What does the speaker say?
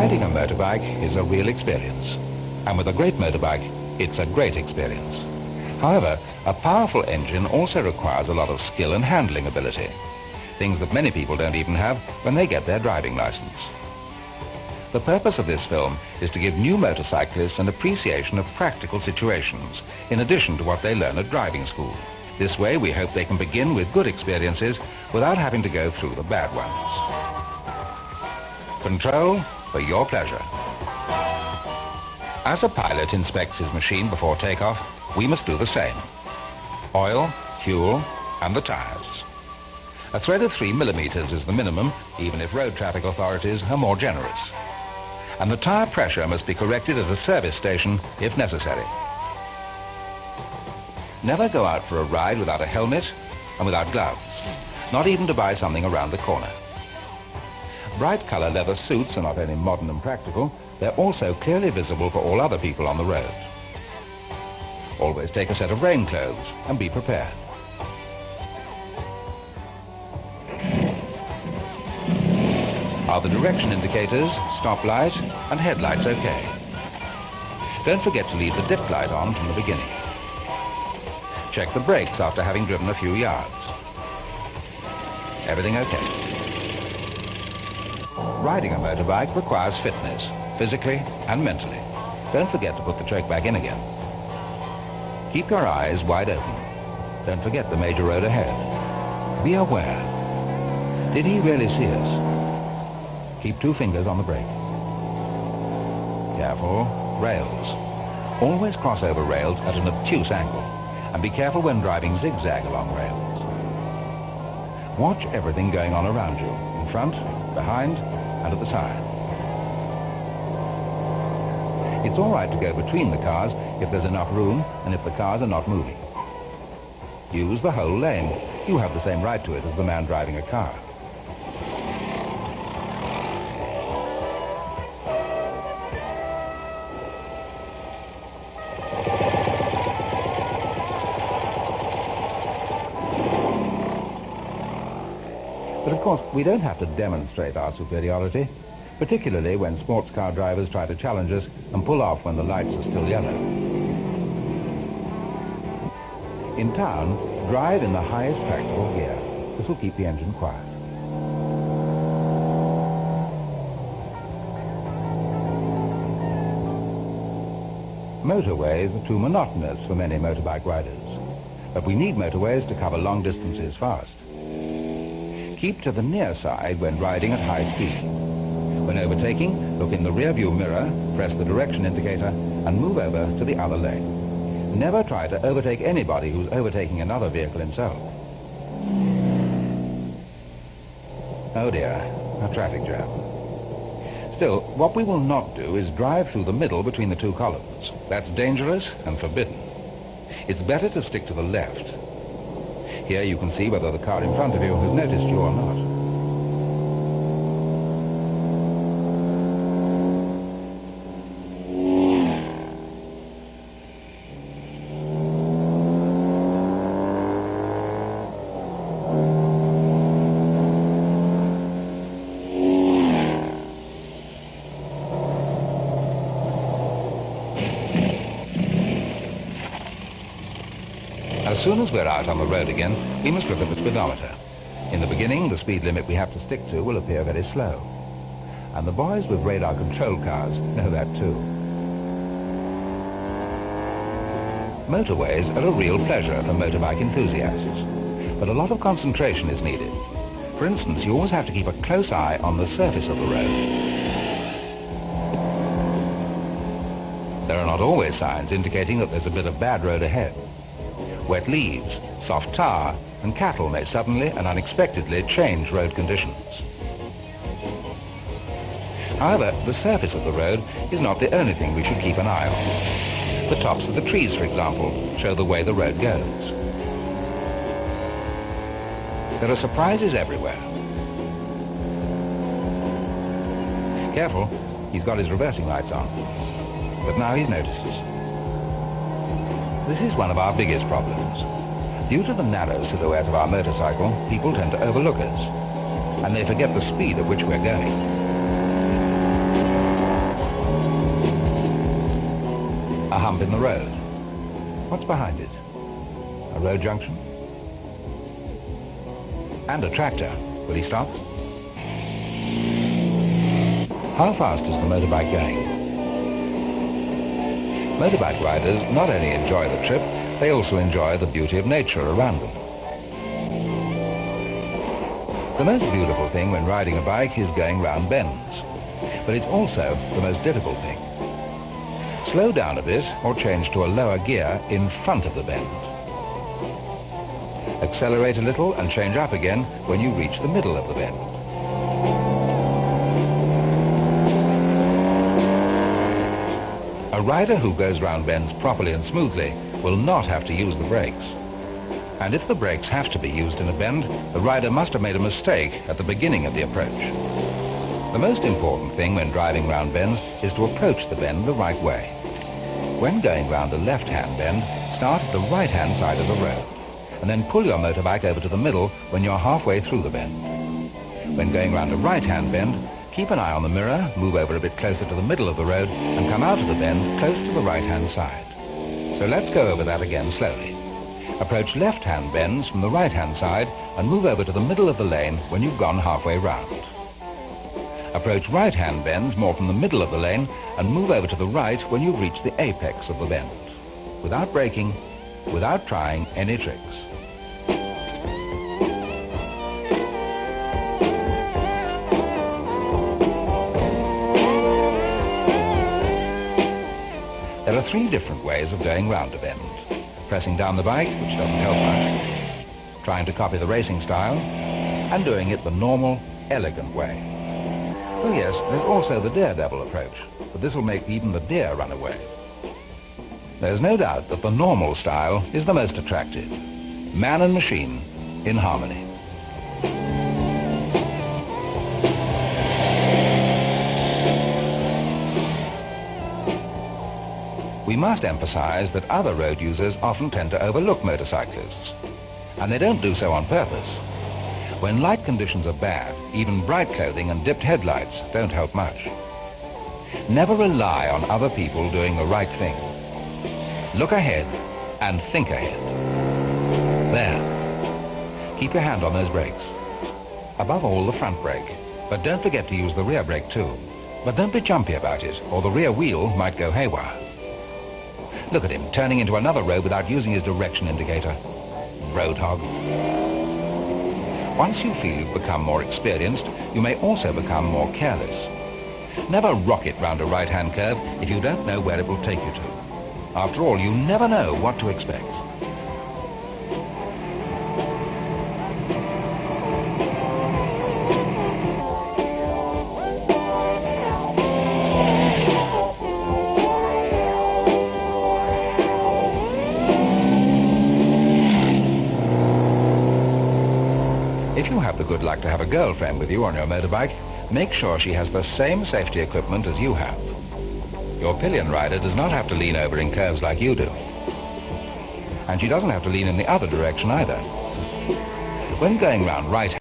Riding a motorbike is a real experience. And with a great motorbike, it's a great experience. However, a powerful engine also requires a lot of skill and handling ability, things that many people don't even have when they get their driving license. The purpose of this film is to give new motorcyclists an appreciation of practical situations, in addition to what they learn at driving school. This way, we hope they can begin with good experiences without having to go through the bad ones. Control for your pleasure. As a pilot inspects his machine before takeoff, we must do the same. Oil, fuel, and the tires. A thread of 3 millimeters is the minimum, even if road traffic authorities are more generous. And the tire pressure must be corrected at a service station if necessary. Never go out for a ride without a helmet and without gloves, not even to buy something around the corner. Bright color leather suits are not only modern and practical, they're also clearly visible for all other people on the road. Always take a set of rain clothes and be prepared. Are the direction indicators, stop light, and headlights okay? Don't forget to leave the dip light on from the beginning. Check the brakes after having driven a few yards. Everything okay? Riding a motorbike requires fitness, physically and mentally. Don't forget to put the choke back in again. Keep your eyes wide open. Don't forget the major road ahead. Be aware. Did he really see us? Keep 2 fingers on the brake. Careful. Rails. Always cross over rails at an obtuse angle. And be careful when driving zigzag along rails. Watch everything going on around you, in front, behind, and at the side. It's all right to go between the cars if there's enough room and if the cars are not moving. Use the whole lane. You have the same right to it as the man driving a car. But of course, we don't have to demonstrate our superiority, particularly when sports car drivers try to challenge us and pull off when the lights are still yellow. In town, drive in the highest practical gear. This will keep the engine quiet. Motorways are too monotonous for many motorbike riders, but we need motorways to cover long distances fast. Keep to the near side when riding at high speed. When overtaking, look in the rear view mirror, press the direction indicator, and move over to the other lane. Never try to overtake anybody who's overtaking another vehicle himself. Oh dear, a traffic jam. Still, what we will not do is drive through the middle between the 2 columns. That's dangerous and forbidden. It's better to stick to the left. Here you can see whether the car in front of you has noticed you or not. As soon as we're out on the road again, we must look at the speedometer. In the beginning, the speed limit we have to stick to will appear very slow. And the boys with radar control cars know that too. Motorways are a real pleasure for motorbike enthusiasts, but a lot of concentration is needed. For instance, you always have to keep a close eye on the surface of the road. There are not always signs indicating that there's a bit of bad road ahead. Wet leaves, soft tar, and cattle may suddenly and unexpectedly change road conditions. However, the surface of the road is not the only thing we should keep an eye on. The tops of the trees, for example, show the way the road goes. There are surprises everywhere. Careful, he's got his reversing lights on. But now he's noticed us. This is one of our biggest problems. Due to the narrow silhouette of our motorcycle, people tend to overlook us, and they forget the speed at which we're going. hump in the road. What's behind it? A road junction? And a tractor. Will he stop? How fast is the motorbike going? Motorbike riders not only enjoy the trip, they also enjoy the beauty of nature around them. The most beautiful thing when riding a bike is going round bends, but it's also the most difficult thing. Slow down a bit or change to a lower gear in front of the bend. Accelerate a little and change up again when you reach the middle of the bend. A rider who goes round bends properly and smoothly will not have to use the brakes. And if the brakes have to be used in a bend, the rider must have made a mistake at the beginning of the approach. The most important thing when driving round bends is to approach the bend the right way. When going round a left-hand bend, start at the right-hand side of the road, and then pull your motorbike over to the middle when you're halfway through the bend. When going round a right-hand bend, keep an eye on the mirror, move over a bit closer to the middle of the road, and come out of the bend close to the right-hand side. So let's go over that again slowly. Approach left-hand bends from the right-hand side and move over to the middle of the lane when you've gone halfway round. Approach right-hand bends more from the middle of the lane and move over to the right when you've reached the apex of the bend, without braking, without trying any tricks. There are 3 different ways of going round a bend. Pressing down the bike, which doesn't help much, trying to copy the racing style, and doing it the normal, elegant way. Oh yes, there's also the daredevil approach, but this will make even the deer run away. There's no doubt that the normal style is the most attractive. Man and machine in harmony. We must emphasize that other road users often tend to overlook motorcyclists, and they don't do so on purpose. When light conditions are bad, even bright clothing and dipped headlights don't help much. Never rely on other people doing the right thing. Look ahead and think ahead. There. Keep your hand on those brakes. Above all, the front brake, but don't forget to use the rear brake too. But don't be jumpy about it, or the rear wheel might go haywire. Look at him, turning into another road without using his direction indicator. Road hog. Once you feel you've become more experienced, you may also become more careless. Never rocket round a right-hand curve if you don't know where it will take you to. After all, you never know what to expect. If you have the good luck to have a girlfriend with you on your motorbike, make sure she has the same safety equipment as you have. Your pillion rider does not have to lean over in curves like you do. And she doesn't have to lean in the other direction either. When going round right-hand